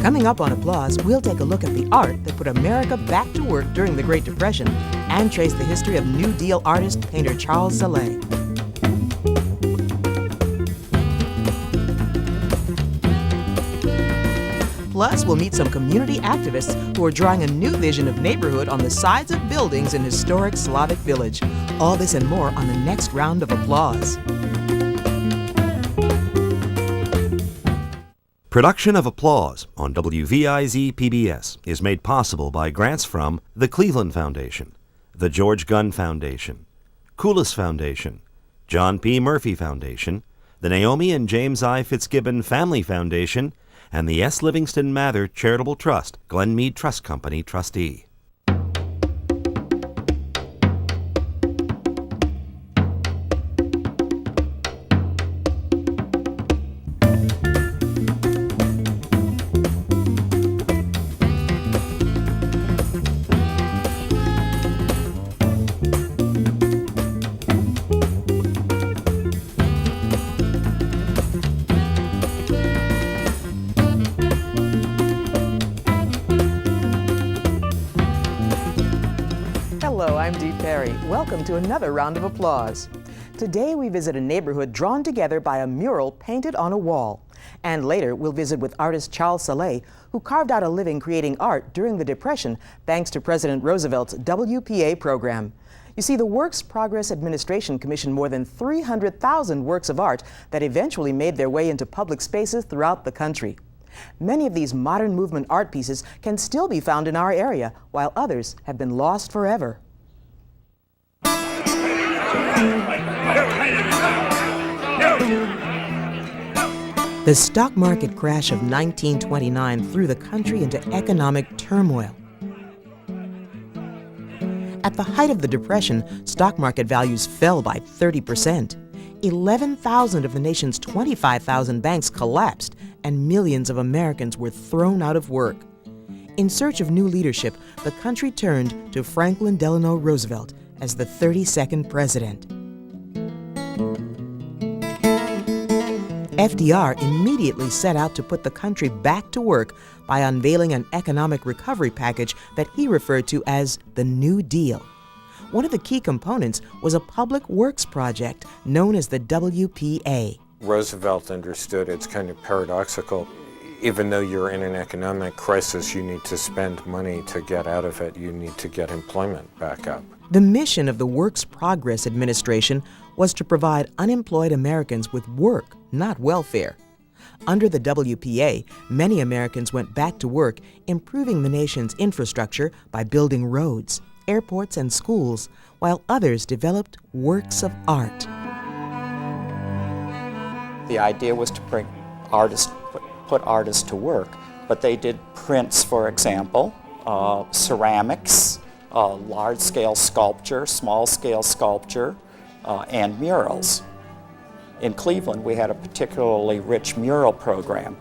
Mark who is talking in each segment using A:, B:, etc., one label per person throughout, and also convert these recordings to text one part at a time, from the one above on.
A: Coming up on Applause, we'll take a look at the art that put America back to work during the Great Depression and trace the history of New Deal artist, painter Charles Salé. Plus, we'll meet some community activists who are drawing a new vision of neighborhood on the sides of buildings in historic Slavic village. All this and more on the next round of Applause.
B: Production of Applause on WVIZ PBS is made possible by grants from the Cleveland Foundation, the George Gunn Foundation, Coulis Foundation, John P. Murphy Foundation, the Naomi and James I. Fitzgibbon Family Foundation, and the S. Livingston Mather Charitable Trust, Glenmead Trust Company trustee.
A: Hello, I'm Dee Perry. Welcome to another round of Applause. Today we visit a neighborhood drawn together by a mural painted on a wall. And later we'll visit with artist Charles Salé, who carved out a living creating art during the Depression thanks to President Roosevelt's WPA program. You see, the Works Progress Administration commissioned more than 300,000 works of art that eventually made their way into public spaces throughout the country. Many of these modern movement art pieces can still be found in our area, while others have been lost forever. The stock market crash of 1929 threw the country into economic turmoil. At the height of the Depression, stock market values fell by 30%. 11,000 of the nation's 25,000 banks collapsed, and millions of Americans were thrown out of work. In search of new leadership, the country turned to Franklin Delano Roosevelt as the 32nd president. FDR immediately set out to put the country back to work by unveiling an economic recovery package that he referred to as the New Deal. One of the key components was a public works project known as the WPA.
C: Roosevelt understood it's kind of paradoxical. Even though you're in an economic crisis, you need to spend money to get out of it. You need to get employment back up.
A: The mission of the Works Progress Administration was to provide unemployed Americans with work, not welfare. Under the WPA, many Americans went back to work improving the nation's infrastructure by building roads, airports, and schools, while others developed works of art.
D: The idea was to bring artists, put artists to work, but they did prints, for example, ceramics, large-scale sculpture, small-scale sculpture, and murals. In Cleveland, we had a particularly rich mural program.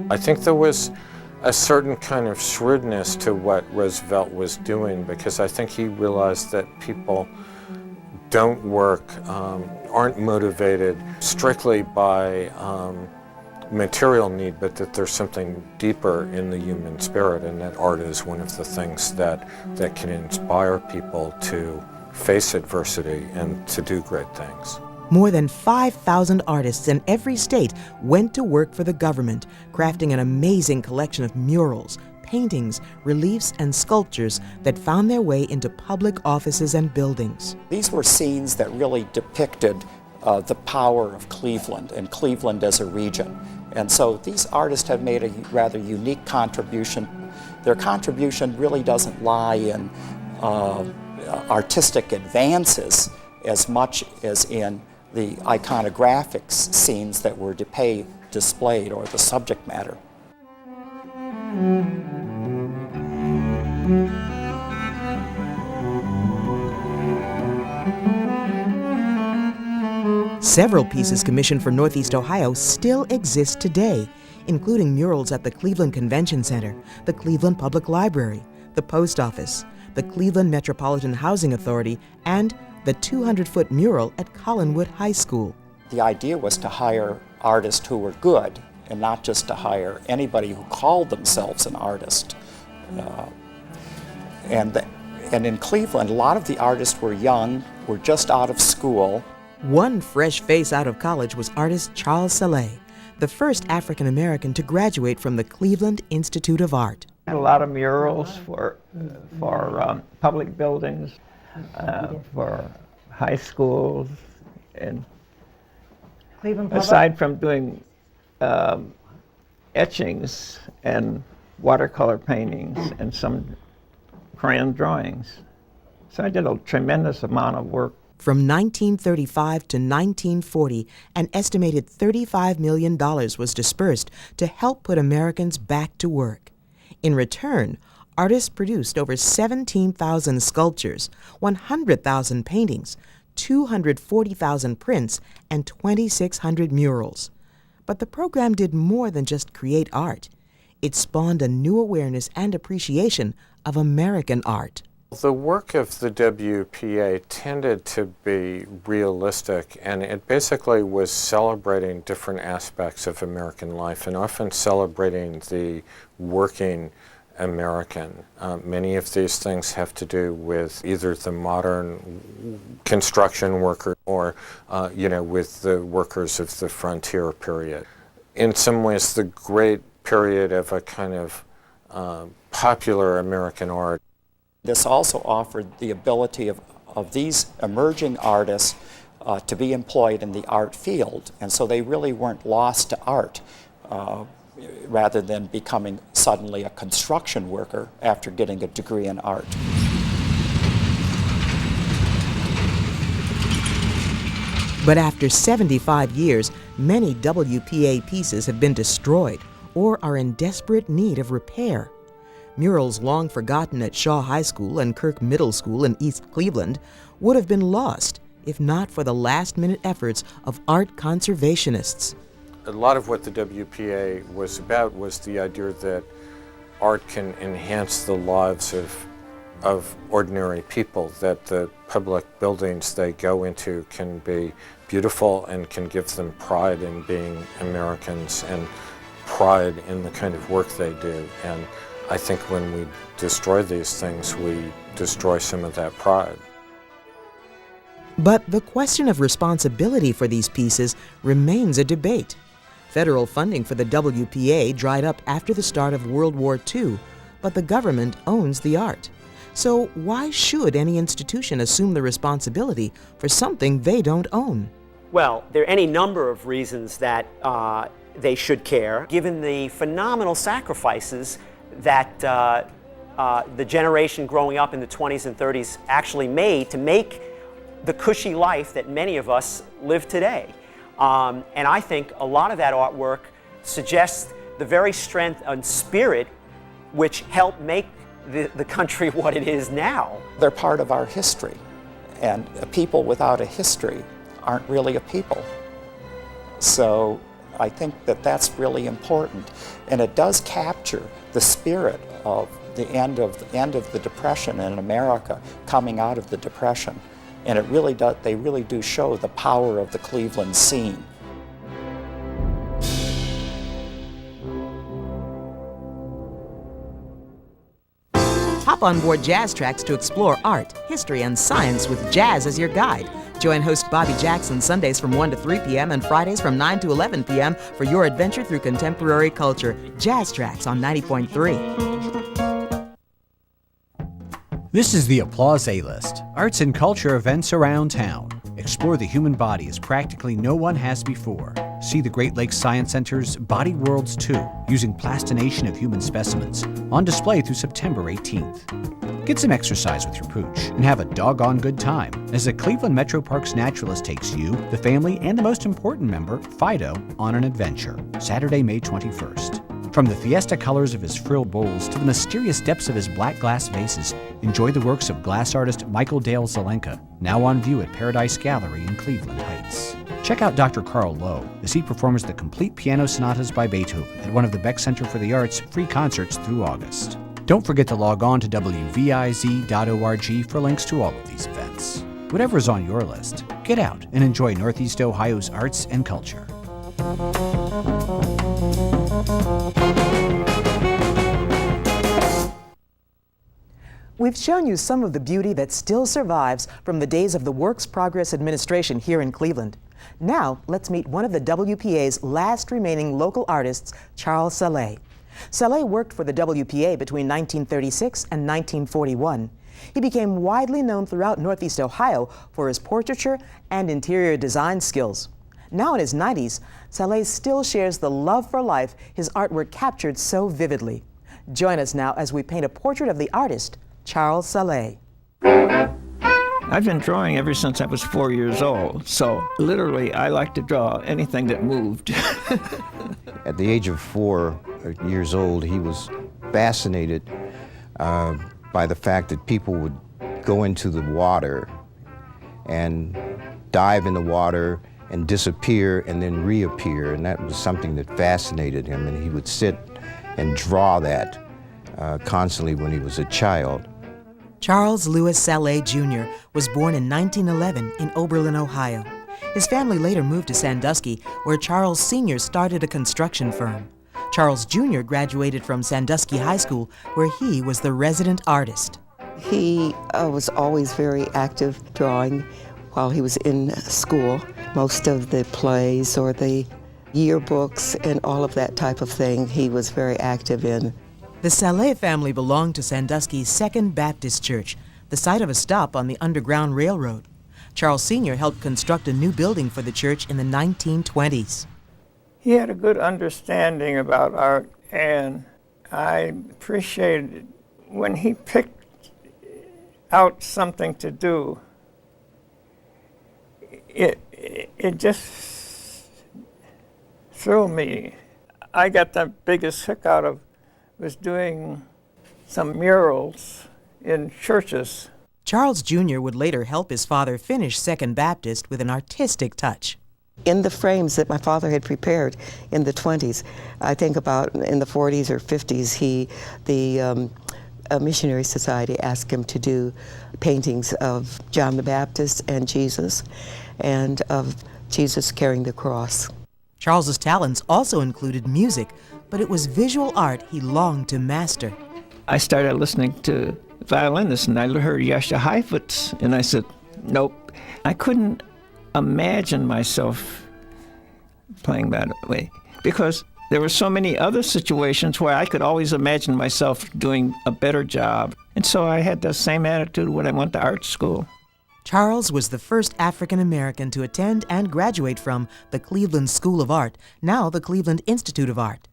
C: I think there was a certain kind of shrewdness to what Roosevelt was doing, because I think he realized that people don't work, aren't motivated strictly by material need, but that there's something deeper in the human spirit, and that art is one of the things that can inspire people to face adversity and to do great things.
A: More than 5,000 artists in every state went to work for the government, crafting an amazing collection of murals, paintings, reliefs, and sculptures that found their way into public offices and buildings.
D: These were scenes that really depicted the power of Cleveland and Cleveland as a region. And so these artists have made a rather unique contribution. Their contribution really doesn't lie in artistic advances as much as in the iconographic scenes that were displayed, or the subject matter.
A: Several pieces commissioned for Northeast Ohio still exist today, including murals at the Cleveland Convention Center, the Cleveland Public Library, the Post Office, the Cleveland Metropolitan Housing Authority, and the 200-foot mural at Collinwood High School.
D: The idea was to hire artists who were good and not just to hire anybody who called themselves an artist. And in Cleveland, a lot of the artists were young, were just out of school.
A: One fresh face out of college was artist Charles Saleh, the first African American to graduate from the Cleveland Institute of Art.
E: Had a lot of murals for public buildings, for high schools, and
F: Cleveland Public?
E: aside from doing etchings and watercolor paintings and some crayon drawings. So I did a tremendous amount of work.
A: From 1935 to 1940, an estimated $35 million was dispersed to help put Americans back to work. In return, artists produced over 17,000 sculptures, 100,000 paintings, 240,000 prints, and 2,600 murals. But the program did more than just create art. It spawned a new awareness and appreciation of American art.
C: The work of the WPA tended to be realistic, and it basically was celebrating different aspects of American life and often celebrating the working American. Many of these things have to do with either the modern construction worker or, with the workers of the frontier period. In some ways, the great period of a kind of popular American art.
D: This also offered the ability of these emerging artists to be employed in the art field, and so they really weren't lost to art, rather than becoming suddenly a construction worker after getting a degree in art.
A: But after 75 years, many WPA pieces have been destroyed or are in desperate need of repair. Murals long forgotten at Shaw High School and Kirk Middle School in East Cleveland would have been lost if not for the last-minute efforts of art conservationists.
C: A lot of what the WPA was about was the idea that art can enhance the lives of ordinary people, that the public buildings they go into can be beautiful and can give them pride in being Americans and pride in the kind of work they do. And I think when we destroy these things, we destroy some of that pride.
A: But the question of responsibility for these pieces remains a debate. Federal funding for the WPA dried up after the start of World War II, but the government owns the art. So why should any institution assume the responsibility for something they don't own?
G: Well, there are any number of reasons that they should care, given the phenomenal sacrifices that the generation growing up in the 20s and 30s actually made to make the cushy life that many of us live today. And I think a lot of that artwork suggests the very strength and spirit which helped make the country what it is now.
D: They're part of our history, and a people without a history aren't really a people. So I think that that's really important, and it does capture the spirit of the end of the Depression in America, coming out of the Depression, and it really does. They really do show the power of the Cleveland scene.
A: Hop on board Jazz Tracks to explore art, history, and science with jazz as your guide. Join host Bobby Jackson Sundays from 1 to 3 p.m. and Fridays from 9 to 11 p.m. for your adventure through contemporary culture. Jazz Tracks on 90.3.
H: This is the Applause A-List, arts and culture events around town. Explore the human body as practically no one has before. See the Great Lakes Science Center's Body Worlds 2, using plastination of human specimens, on display through September 18th. Get some exercise with your pooch and have a doggone good time as the Cleveland Metro Parks naturalist takes you, the family, and the most important member, Fido, on an adventure, Saturday, May 21st. From the fiesta colors of his frilled bowls to the mysterious depths of his black glass vases, enjoy the works of glass artist Michael Dale Zelenka, now on view at Paradise Gallery in Cleveland Heights. Check out Dr. Carl Lowe as he performs the complete piano sonatas by Beethoven at one of the Beck Center for the Arts free concerts through August. Don't forget to log on to WVIZ.org for links to all of these events. Whatever's on your list, get out and enjoy Northeast Ohio's arts and culture.
A: We've shown you some of the beauty that still survives from the days of the Works Progress Administration here in Cleveland. Now, let's meet one of the WPA's last remaining local artists, Charles Saleh. Saleh worked for the WPA between 1936 and 1941. He became widely known throughout Northeast Ohio for his portraiture and interior design skills. Now in his 90s, Saleh still shares the love for life his artwork captured so vividly. Join us now as we paint a portrait of the artist, Charles Saleh.
E: I've been drawing ever since I was 4 years old, so literally I like to draw anything that moved.
I: At the age of 4 years old, he was fascinated by the fact that people would go into the water and dive in the water and disappear and then reappear, and that was something that fascinated him, and he would sit and draw that constantly when he was a child.
A: Charles Louis Saleh Jr. was born in 1911 in Oberlin, Ohio. His family later moved to Sandusky, where Charles Sr. started a construction firm. Charles Jr. graduated from Sandusky High School, where he was the resident artist.
J: He was always very active drawing while he was in school. Most of the plays or the yearbooks and all of that type of thing he was very active in.
A: The Saleh family belonged to Sandusky's Second Baptist Church, the site of a stop on the Underground Railroad. Charles Sr. helped construct a new building for the church in the 1920s.
E: He had a good understanding about art, and I appreciated when he picked out something to do. It just thrilled me. I got the biggest kick out of was doing some murals in churches.
A: Charles Jr. would later help his father finish Second Baptist with an artistic touch.
J: In the frames that my father had prepared in the 20s, I think about in the 40s or 50s, the Missionary Society asked him to do paintings of John the Baptist and Jesus, and of Jesus carrying the cross.
A: Charles's talents also included music, but it was visual art he longed to master.
E: I started listening to violinists, and I heard Yasha Heifetz, and I said, nope. I couldn't imagine myself playing that way, because there were so many other situations where I could always imagine myself doing a better job. And so I had the same attitude when I went to art school.
A: Charles was the first African American to attend and graduate from the Cleveland School of Art, now the Cleveland Institute of Art.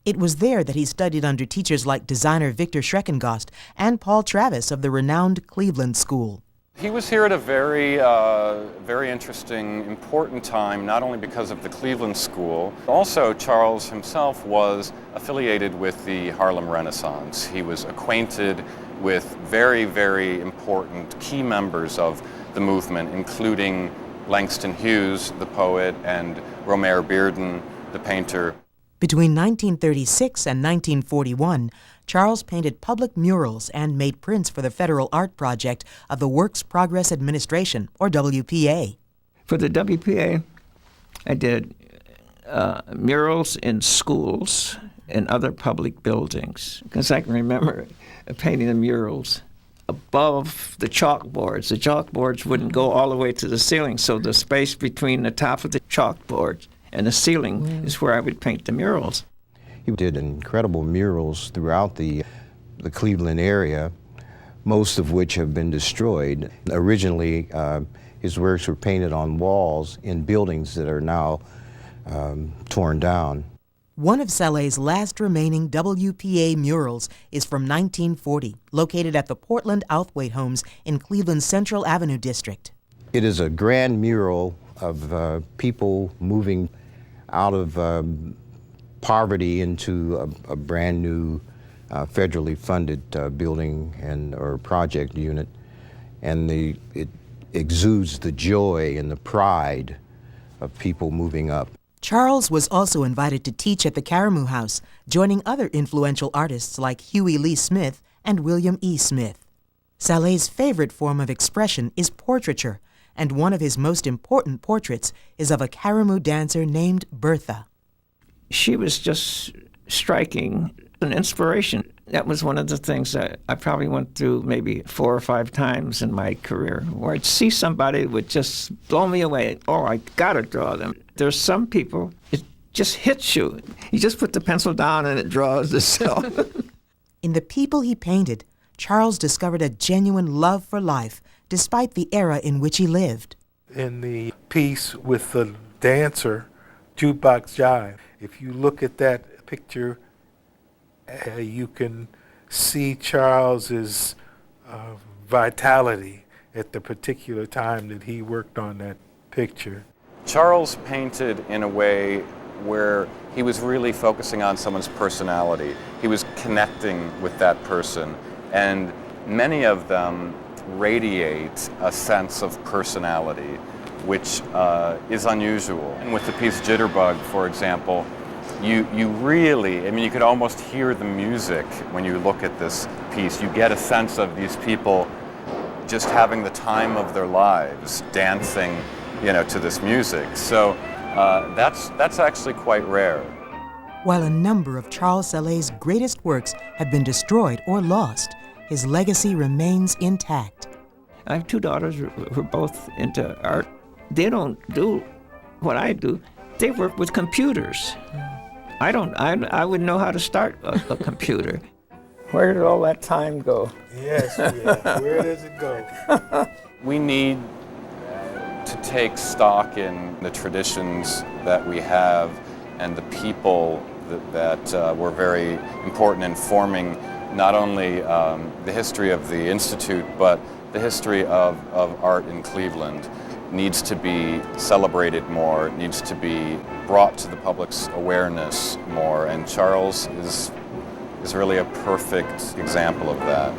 A: It was there that he studied under teachers like designer Victor Schreckengost and Paul Travis of the renowned Cleveland School.
K: He was here at a very interesting, important time, not only because of the Cleveland School. Also, Charles himself was affiliated with the Harlem Renaissance. He was acquainted with very, very important key members of the movement, including Langston Hughes, the poet, and Romare Bearden, the painter.
A: Between 1936 and 1941, Charles painted public murals and made prints for the Federal Art Project of the Works Progress Administration, or WPA.
E: For the WPA, I did murals in schools and other public buildings, because I can remember painting the murals above the chalkboards. The chalkboards wouldn't go all the way to the ceiling, so the space between the top of the chalkboard and the ceiling is where I would paint the murals.
I: He did incredible murals throughout the Cleveland area, most of which have been destroyed. Originally, his works were painted on walls in buildings that are now torn down.
A: One of Saleh's last remaining WPA murals is from 1940, located at the Portland Outhwaite Homes in Cleveland's Central Avenue district.
I: It is a grand mural of people moving out of poverty into a brand new federally funded building or project unit, and it exudes the joy and the pride of people moving up.
A: Charles was also invited to teach at the Karamu House, joining other influential artists like Huey Lee Smith and William E. Smith. Salé's favorite form of expression is portraiture, and one of his most important portraits is of a Karamu dancer named Bertha.
E: She was just striking, an inspiration. That was one of the things that I probably went through maybe 4 or 5 times in my career, where I'd see somebody that would just blow me away. Oh, I gotta draw them. There's some people, it just hits you. You just put the pencil down and it draws itself.
A: In the people he painted, Charles discovered a genuine love for life, despite the era in which he lived.
L: In the piece with the dancer, Jukebox Jive, if you look at that picture, you can see Charles's vitality at the particular time that he worked on that picture.
K: Charles painted in a way where he was really focusing on someone's personality. He was connecting with that person, and many of them radiate a sense of personality, which is unusual. And with the piece Jitterbug, for example, you really, I mean, you could almost hear the music when you look at this piece. You get a sense of these people just having the time of their lives, dancing, to this music. So that's actually quite rare.
A: While a number of Charles Salé's greatest works have been destroyed or lost, his legacy remains intact.
E: I have 2 daughters who are both into art. They don't do what I do. They work with computers. I wouldn't know how to start a computer. Where did all that time go?
L: Yes, yeah. Where does it go?
K: We need to take stock in the traditions that we have and the people that were very important in forming not only the history of the Institute, but the history of art in Cleveland. Needs to be celebrated more, needs to be brought to the public's awareness more, and Charles is really a perfect example of that.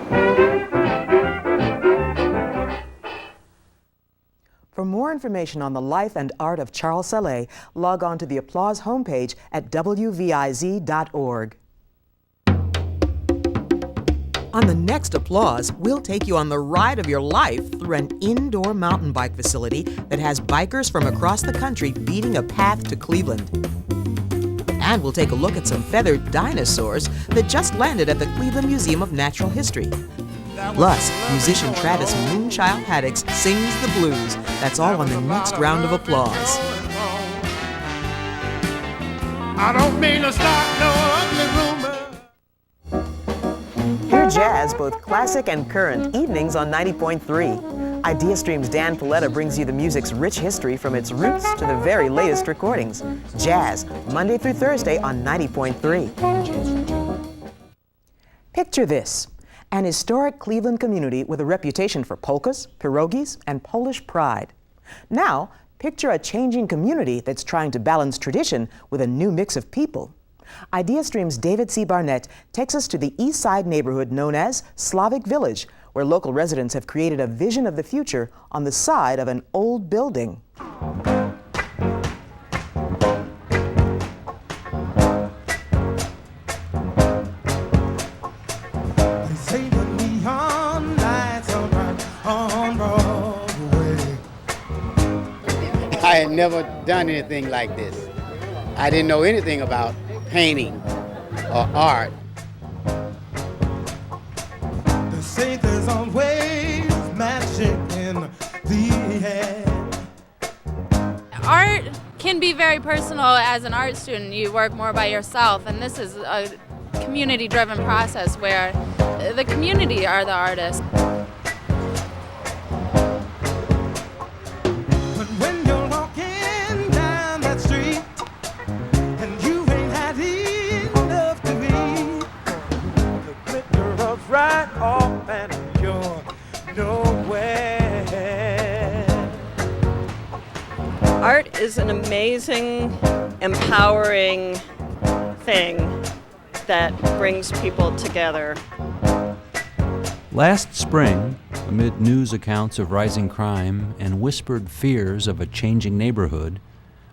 A: For more information on the life and art of Charles Salé, log on to the Applause homepage at wviz.org. On the next Applause, we'll take you on the ride of your life through an indoor mountain bike facility that has bikers from across the country beating a path to Cleveland. And we'll take a look at some feathered dinosaurs that just landed at the Cleveland Museum of Natural History. Plus, musician Travis Moonchild Haddix sings the blues. That's all on the next round of Applause.
M: I don't mean to start no ugly rumor.
A: Hear jazz, both classic and current, evenings on 90.3. IdeaStream's Dan Paletta brings you the music's rich history from its roots to the very latest recordings. Jazz, Monday through Thursday on 90.3. Picture this. An historic Cleveland community with a reputation for polkas, pierogies, and Polish pride. Now, picture a changing community that's trying to balance tradition with a new mix of people. IdeaStream's David C. Barnett takes us to the East Side neighborhood known as Slavic Village, where local residents have created a vision of the future on the side of an old building.
N: I had never done anything like this. I didn't know anything about painting or art.
M: They say there's always magic in the air.
O: Art can be very personal as an art student. You work more by yourself, and this is a community-driven process where the community are the artists.
M: Right off and you're nowhere.
P: Art is an amazing, empowering thing that brings people together.
Q: Last spring, amid news accounts of rising crime and whispered fears of a changing neighborhood,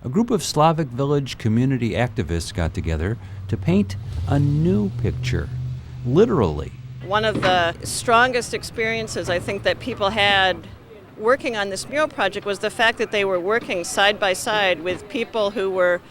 Q: a group of Slavic village community activists got together to paint a new picture, literally.
P: One of the strongest experiences I think that people had working on this mural project was the fact that they were working side by side with people who were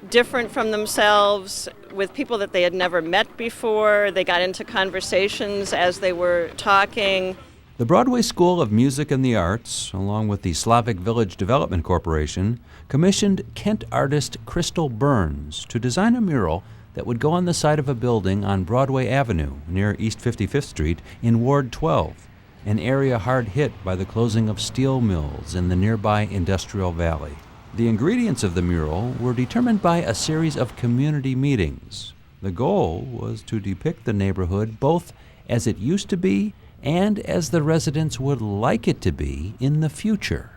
P: different from themselves, with people that they had never met before. They got into conversations as they were talking.
Q: The Broadway School of Music and the Arts, along with the Slavic Village Development Corporation, commissioned Kent artist Crystal Burns to design a mural that would go on the side of a building on Broadway Avenue near East 55th Street in Ward 12, an area hard hit by the closing of steel mills in the nearby Industrial Valley. The ingredients of the mural were determined by a series of community meetings. The goal was to depict the neighborhood both as it used to be and as the residents would like it to be in the future.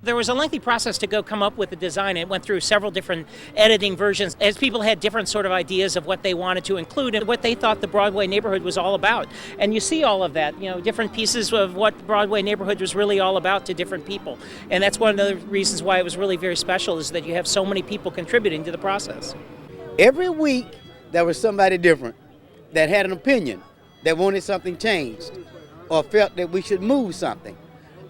R: There was a lengthy process to go come up with the design. It went through several different editing versions as people had different sort of ideas of what they wanted to include and what they thought the Broadway neighborhood was all about. And you see all of that, different pieces of what the Broadway neighborhood was really all about to different people. And that's one of the reasons why it was really very special, is that you have so many people contributing to the process.
N: Every week there was somebody different that had an opinion, that wanted something changed, or felt that we should move something.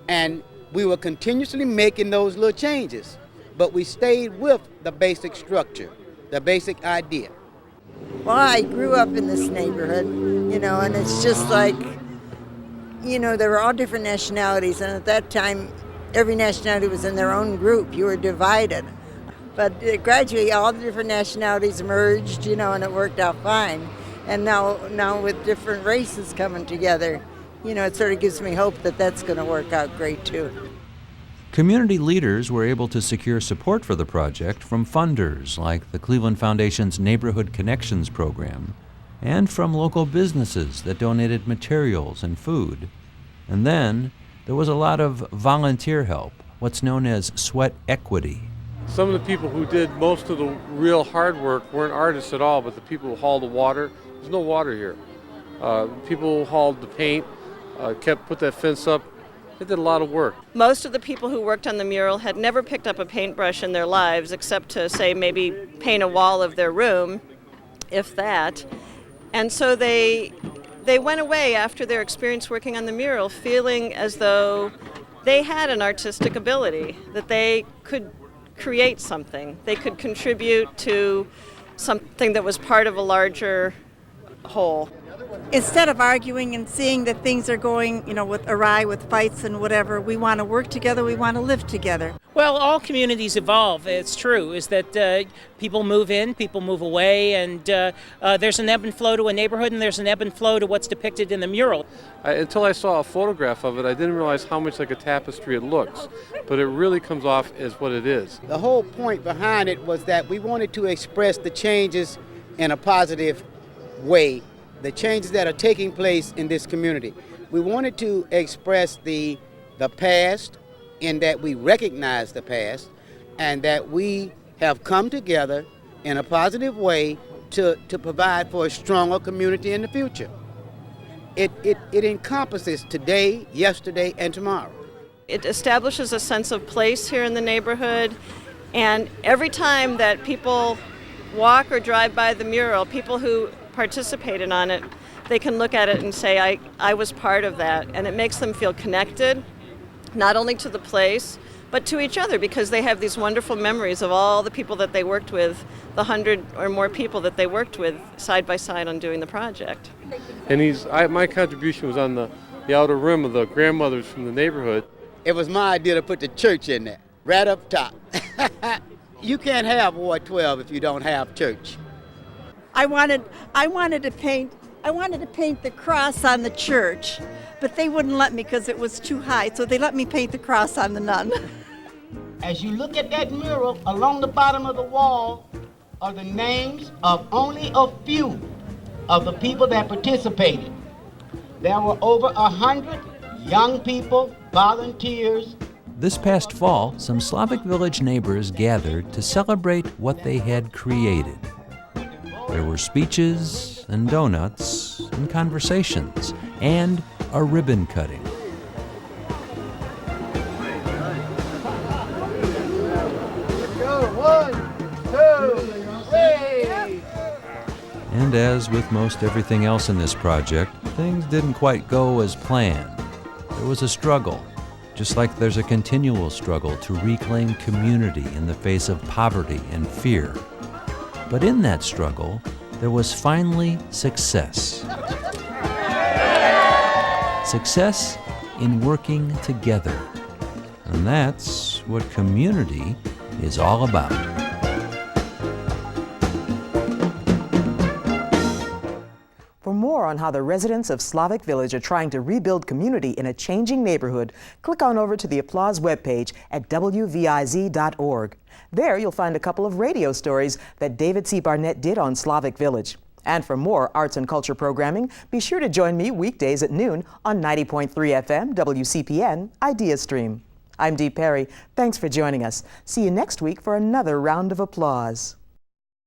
N: And we were continuously making those little changes, but we stayed with the basic structure, the basic idea.
S: Well, I grew up in this neighborhood, and it's just like, there were all different nationalities, and at that time, every nationality was in their own group. You were divided. But gradually, all the different nationalities merged, and it worked out fine. And now with different races coming together, it sort of gives me hope that that's going to work out great, too.
Q: Community leaders were able to secure support for the project from funders like the Cleveland Foundation's Neighborhood Connections program, and from local businesses that donated materials and food. And then there was a lot of volunteer help, what's known as sweat equity.
T: Some of the people who did most of the real hard work weren't artists at all, but the people who hauled the water, there's no water here. People who hauled the paint, put that fence up. They did a lot of work.
P: Most of the people who worked on the mural had never picked up a paintbrush in their lives, except to, say, maybe paint a wall of their room, if that. And so they went away after their experience working on the mural feeling as though they had an artistic ability, that they could create something. They could contribute to something that was part of a larger whole.
F: Instead of arguing and seeing that things are going, awry with fights and whatever, we want to work together, we want to live together.
R: Well, all communities evolve. It's true, is that people move in, people move away, and there's an ebb and flow to a neighborhood, and there's an ebb and flow to what's depicted in the mural.
T: Until I saw a photograph of it, I didn't realize how much like a tapestry it looks, but it really comes off as what it is.
N: The whole point behind it was that we wanted to express the changes in a positive way, the changes that are taking place in this community. We wanted to express the past, in that we recognize the past, and that we have come together in a positive way to provide for a stronger community in the future. It encompasses today, yesterday, and tomorrow.
P: It establishes a sense of place here in the neighborhood, and every time that people walk or drive by the mural, people who participated on it, they can look at it and say, I was part of that. And it makes them feel connected, not only to the place, but to each other, because they have these wonderful memories of all the people that they worked with, the 100 or more people that they worked with side by side on doing the project.
T: And my contribution was on the outer rim of the grandmothers from the neighborhood.
N: It was my idea to put the church in there, right up top. You can't have Ward 12 if you don't have church.
F: I wanted to paint the cross on the church, but they wouldn't let me because it was too high, so they let me paint the cross on the nun.
N: As you look at that mural, along the bottom of the wall are the names of only a few of the people that participated. There were over 100 young people, volunteers.
Q: This past fall, some Slavic village neighbors gathered to celebrate what they had created. There were speeches and donuts and conversations and a ribbon cutting. And as with most everything else in this project, things didn't quite go as planned. There was a struggle, just like there's a continual struggle to reclaim community in the face of poverty and fear. But in that struggle, there was finally success. Success in working together. And that's what community is all about.
A: For more on how the residents of Slavic Village are trying to rebuild community in a changing neighborhood, click on over to the Applause webpage at wviz.org. There you'll find a couple of radio stories that David C. Barnett did on Slavic Village. And for more arts and culture programming, be sure to join me weekdays at noon on 90.3 FM WCPN Idea Stream. I'm Dee Perry. Thanks for joining us. See you next week for another round of applause.